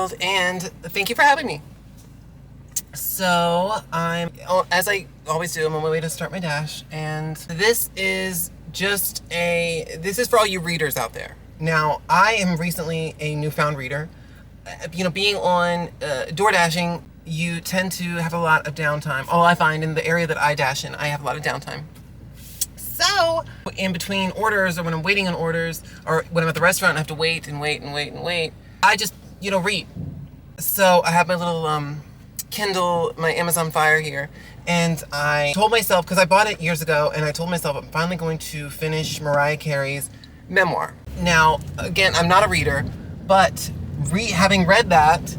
Wild, and thank you for having me. So as I always do, I'm on my way to start my dash, and this is for all you readers out there. Now, I am recently a newfound reader. Being on door dashing, you tend to have a lot of downtime. I find in the area that I dash in, I have a lot of downtime. So, in between orders, or when I'm waiting on orders, or when I'm at the restaurant and I have to wait, I just, read. So, I have my little Kindle, my Amazon Fire here, and I told myself, because I bought it years ago, and I told myself I'm finally going to finish Mariah Carey's memoir. Now, again, I'm not a reader, but having read that,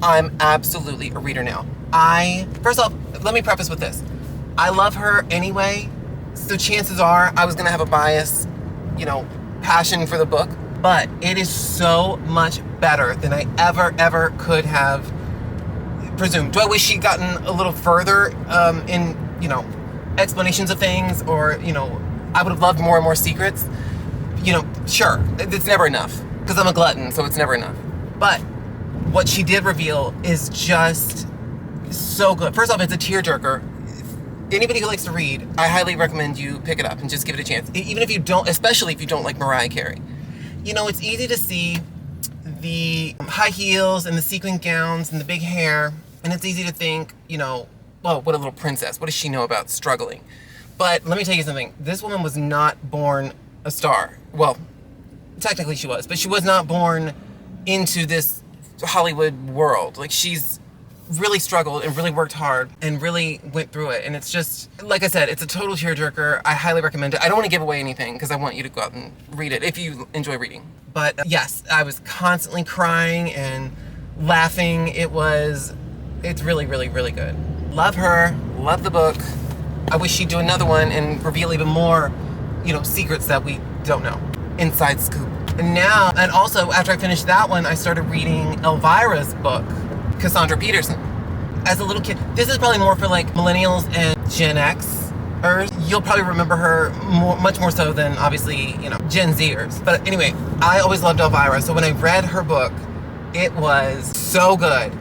I'm absolutely a reader now. First off, let me preface with this. I love her anyway, so chances are I was going to have a bias, passion for the book, but it is so much better than I ever could have presumed. Do I wish she'd gotten a little further in, explanations of things, or, I would have loved more and more secrets? Sure, it's never enough, because I'm a glutton, so it's never enough. But what she did reveal is just so good. First off, it's a tearjerker. Anybody who likes to read, I highly recommend you pick it up and just give it a chance. Even if you don't, especially if you don't like Mariah Carey. It's easy to see the high heels and the sequin gowns and the big hair, and it's easy to think, what a little princess. What does she know about struggling? But let me tell you something. This woman was not born a star. Well, technically she was, but she was not born into this Hollywood world. Like, she's really struggled and really worked hard and really went through it. And it's just, like I said, it's a total tearjerker. I highly recommend it. I don't want to give away anything because I want you to go out and read it if you enjoy reading. But yes, I was constantly crying and laughing. It's really, really, really good. Love her. Love the book. I wish she'd do another one and reveal even more, secrets that we don't know. Inside scoop. And also, after I finished that one, I started reading Elvira's book, Cassandra Peterson. As a little kid, this is probably more for like millennials and Gen Xers. You'll probably remember her much more so than obviously, Gen Zers. But anyway, I always loved Elvira. So when I read her book, it was so good.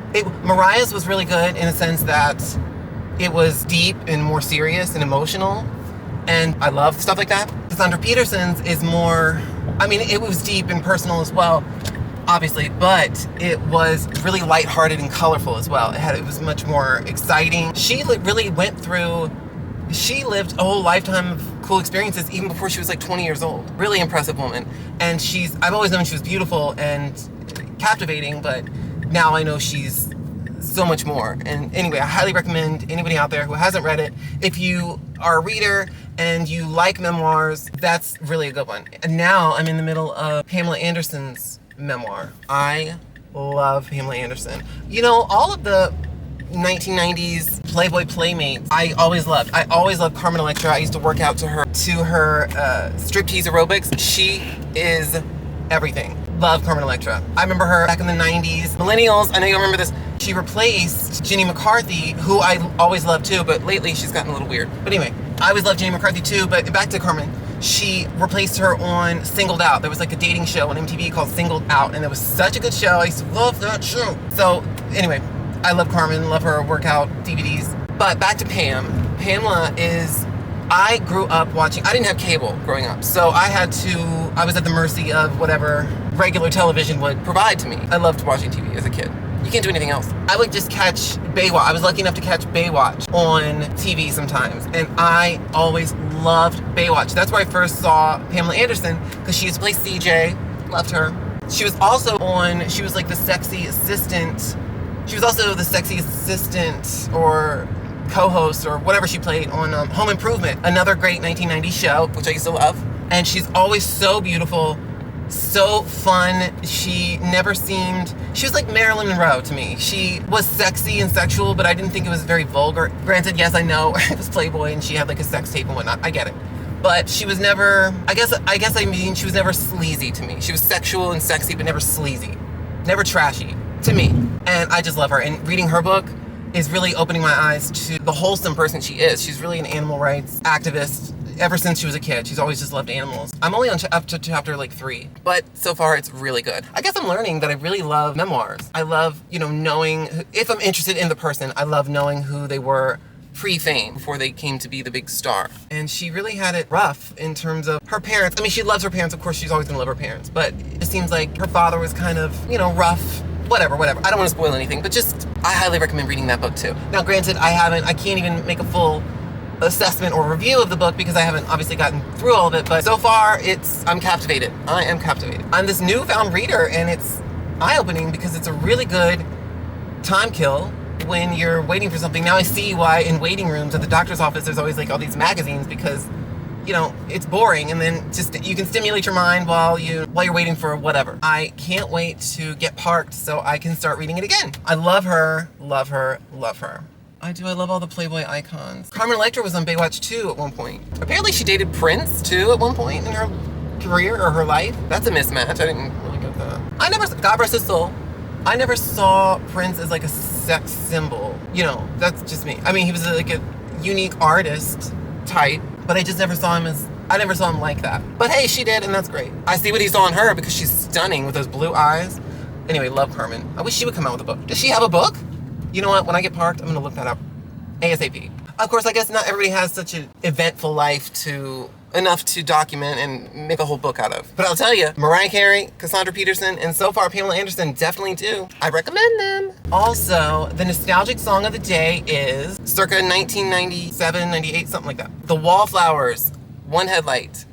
Mariah's was really good in a sense that it was deep and more serious and emotional. And I love stuff like that. Cassandra Peterson's is more, it was deep and personal as well, obviously, but it was really lighthearted and colorful as well. It was much more exciting. She really she lived a whole lifetime of cool experiences even before she was like 20 years old. Really impressive woman. And I've always known she was beautiful and captivating, but now I know she's so much more. And anyway, I highly recommend anybody out there who hasn't read it. If you are a reader and you like memoirs, that's really a good one. And now I'm in the middle of Pamela Anderson's memoir. I love Pamela Anderson. All of the 1990s Playboy playmates, I always loved. I always loved Carmen Electra. I used to work out to her striptease aerobics. She is everything. Love Carmen Electra. I remember her back in the 90s. Millennials, I know you'll remember this. She replaced Jenny McCarthy, who I always loved too, but lately she's gotten a little weird. But anyway, I always loved Jenny McCarthy too, but back to Carmen. She replaced her on Singled Out. There was like a dating show on MTV called Singled Out, and it was such a good show. I used to love that show. So anyway, I love Carmen, love her workout DVDs. But back to Pam. Pamela I grew up watching, I didn't have cable growing up, so I was at the mercy of whatever regular television would provide to me. I loved watching TV as a kid. You can't do anything else. I would just catch Baywatch. I was lucky enough to catch Baywatch on TV sometimes, and I always loved Baywatch. That's where I first saw Pamela Anderson, because she used to play CJ. Loved her. She was like the sexy assistant. She was also the sexy assistant or co-host or whatever she played on Home Improvement, another great 1990s show, which I used to love. And she's always so beautiful, so fun. She was like Marilyn Monroe to me. She was sexy and sexual, but I didn't think it was very vulgar. Granted, yes, I know it was Playboy and she had like a sex tape and whatnot. I get it. But she was never, she was never sleazy to me. She was sexual and sexy, but never sleazy. Never trashy to me. And I just love her. And reading her book is really opening my eyes to the wholesome person she is. She's really an animal rights activist. ever since she was a kid. She's always just loved animals. I'm only on up to chapter like 3, but so far it's really good. I guess I'm learning that I really love memoirs. I love, knowing, if I'm interested in the person, I love knowing who they were pre-fame, before they came to be the big star. And she really had it rough in terms of her parents. I mean, she loves her parents. Of course, she's always gonna love her parents, but it seems like her father was kind of, rough. Whatever. I don't want to spoil anything, but I highly recommend reading that book too. Now, granted, I can't even make a full assessment or review of the book because I haven't obviously gotten through all of it, but so far I'm captivated. I am captivated. I'm this newfound reader, and it's eye-opening because it's a really good time kill when you're waiting for something. Now I see why in waiting rooms at the doctor's office there's always like all these magazines, because it's boring, and then just you can stimulate your mind while you're waiting for whatever. I can't wait to get parked so I can start reading it again. I love her. I do. I love all the Playboy icons. Carmen Electra was on Baywatch 2 at one point. Apparently she dated Prince too at one point in her career or her life. That's a mismatch. I didn't really get that. God rest his soul, I never saw Prince as like a sex symbol. That's just me. I mean, he was like a unique artist type, but I never saw him like that. But hey, she did, and that's great. I see what he saw in her because she's stunning with those blue eyes. Anyway, love Carmen. I wish she would come out with a book. Does she have a book? You know what? When I get parked, I'm gonna look that up ASAP. Of course, I guess not everybody has such an eventful life enough to document and make a whole book out of. But I'll tell you, Mariah Carey, Cassandra Peterson, and so far Pamela Anderson definitely do. I recommend them. Also, the nostalgic song of the day is circa 1997, 98, something like that. The Wallflowers, One Headlight.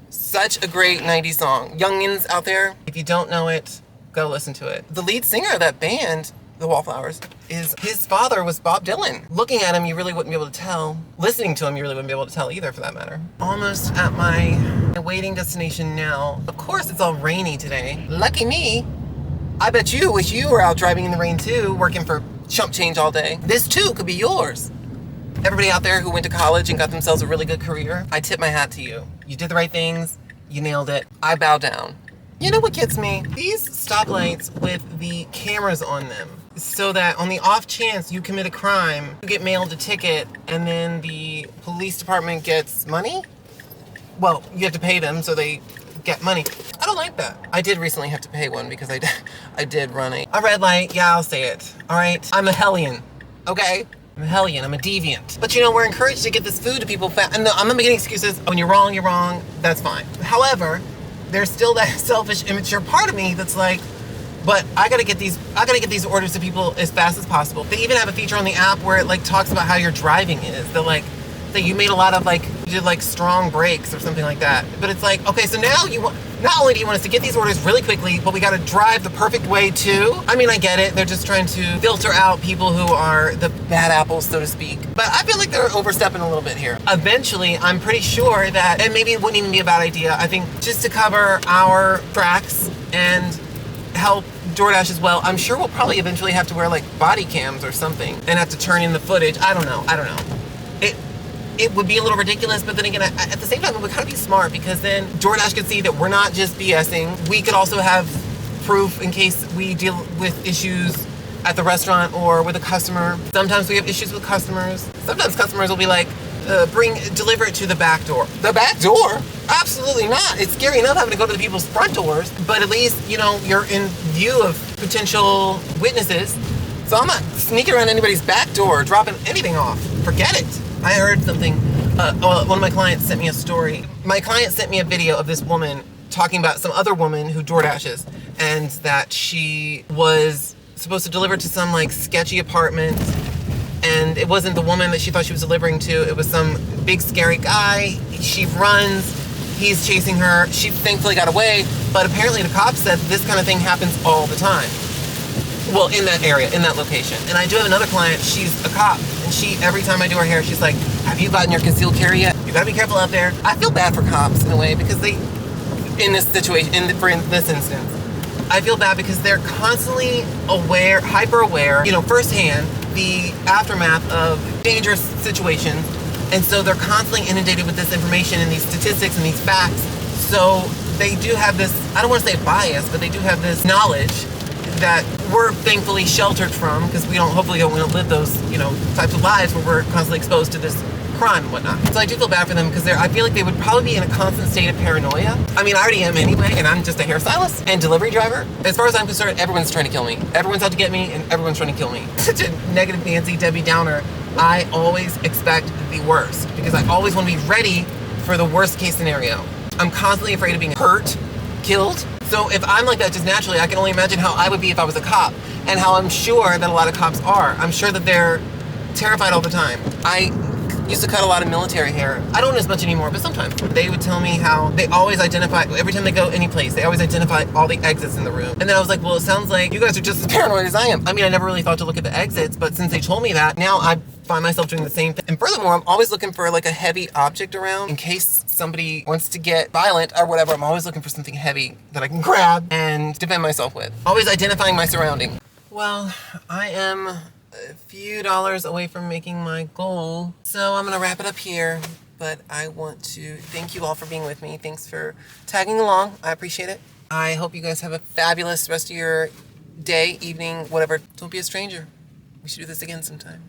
Such a great 90s song. Youngins out there, if you don't know it, go listen to it. The lead singer of that band, the Wallflowers, his father was Bob Dylan. Looking at him, you really wouldn't be able to tell. Listening to him, you really wouldn't be able to tell either, for that matter. Almost at my waiting destination now. Of course, it's all rainy today. Lucky me. I bet you wish you were out driving in the rain too, working for chump change all day. This too could be yours. Everybody out there who went to college and got themselves a really good career, I tip my hat to you. You did the right things. You nailed it. I bow down. You know what gets me? These stoplights with the cameras on them, so that on the off chance you commit a crime, you get mailed a ticket, and then the police department gets money? Well, you have to pay them so they get money. I don't like that. I did recently have to pay one because I did run a red light. Yeah, I'll say it. All right? I'm a hellion. Okay? I'm a hellion. I'm a deviant. But we're encouraged to get this food to people fast. And no, I'm not making excuses. When you're wrong, you're wrong. That's fine. However, there's still that selfish, immature part of me that's like, but I gotta get these orders to people as fast as possible. They even have a feature on the app where it talks about how your driving is. They're that you made a lot of you did strong brakes or something like that. But it's okay, so now not only do you want us to get these orders really quickly, but we gotta drive the perfect way too. I mean, I get it. They're just trying to filter out people who are the bad apples, so to speak. But I feel like they're overstepping a little bit here. Eventually, I'm pretty sure that, and maybe it wouldn't even be a bad idea, I think just to cover our tracks and help DoorDash as well, I'm sure we'll probably eventually have to wear body cams or something and have to turn in the footage. I don't know. It would be a little ridiculous, but then again, at the same time, it would kind of be smart, because then DoorDash could see that we're not just BSing. We could also have proof in case we deal with issues at the restaurant or with a customer. Sometimes we have issues with customers. Sometimes customers will be deliver it to the back door. The back door? Absolutely not. It's scary enough having to go to the people's front doors, but at least, you're in view of potential witnesses. So I'm not sneaking around anybody's back door, dropping anything off. Forget it. I heard something, one of my clients sent me a story. My client sent me a video of this woman talking about some other woman who DoorDashes, and that she was supposed to deliver to some sketchy apartment, and it wasn't the woman that she thought she was delivering to. It was some big scary guy. She runs, he's chasing her. She thankfully got away, but apparently the cops said this kind of thing happens all the time. Well, in that area, in that location. And I do have another client, she's a cop, and every time I do her hair, she's like, have you gotten your concealed carry yet? You gotta be careful out there. I feel bad for cops in a way, because in this situation, for this instance, I feel bad because they're constantly aware, hyper aware, firsthand, the aftermath of dangerous situations. And so they're constantly inundated with this information and these statistics and these facts. So they do have this, I don't want to say bias, but they do have this knowledge that we're thankfully sheltered from, because we hopefully don't want to live those, types of lives where we're constantly exposed to this crime and whatnot. So I do feel bad for them because I feel like they would probably be in a constant state of paranoia. I mean, I already am anyway, and I'm just a hairstylist and delivery driver. As far as I'm concerned, everyone's trying to kill me. Everyone's out to get me, and everyone's trying to kill me. Such a negative Nancy Debbie Downer. I always expect the worst because I always want to be ready for the worst case scenario. I'm constantly afraid of being hurt, killed. So if I'm like that just naturally, I can only imagine how I would be if I was a cop, and how I'm sure that a lot of cops are. I'm sure that they're terrified all the time. I used to cut a lot of military hair. I don't as much anymore, but sometimes. They would tell me how they always identify, every time they go any place, they always identify all the exits in the room. And then I was like, well, it sounds like you guys are just as paranoid as I am. I mean, I never really thought to look at the exits, but since they told me that, now I find myself doing the same thing. And furthermore, I'm always looking for like a heavy object around in case somebody wants to get violent or whatever. I'm always looking for something heavy that I can grab and defend myself with. Always identifying my surroundings. Well, I am a few dollars away from making my goal. So I'm gonna wrap it up here, but I want to thank you all for being with me. Thanks for tagging along. I appreciate it. I hope you guys have a fabulous rest of your day, evening, whatever. Don't be a stranger. We should do this again sometime.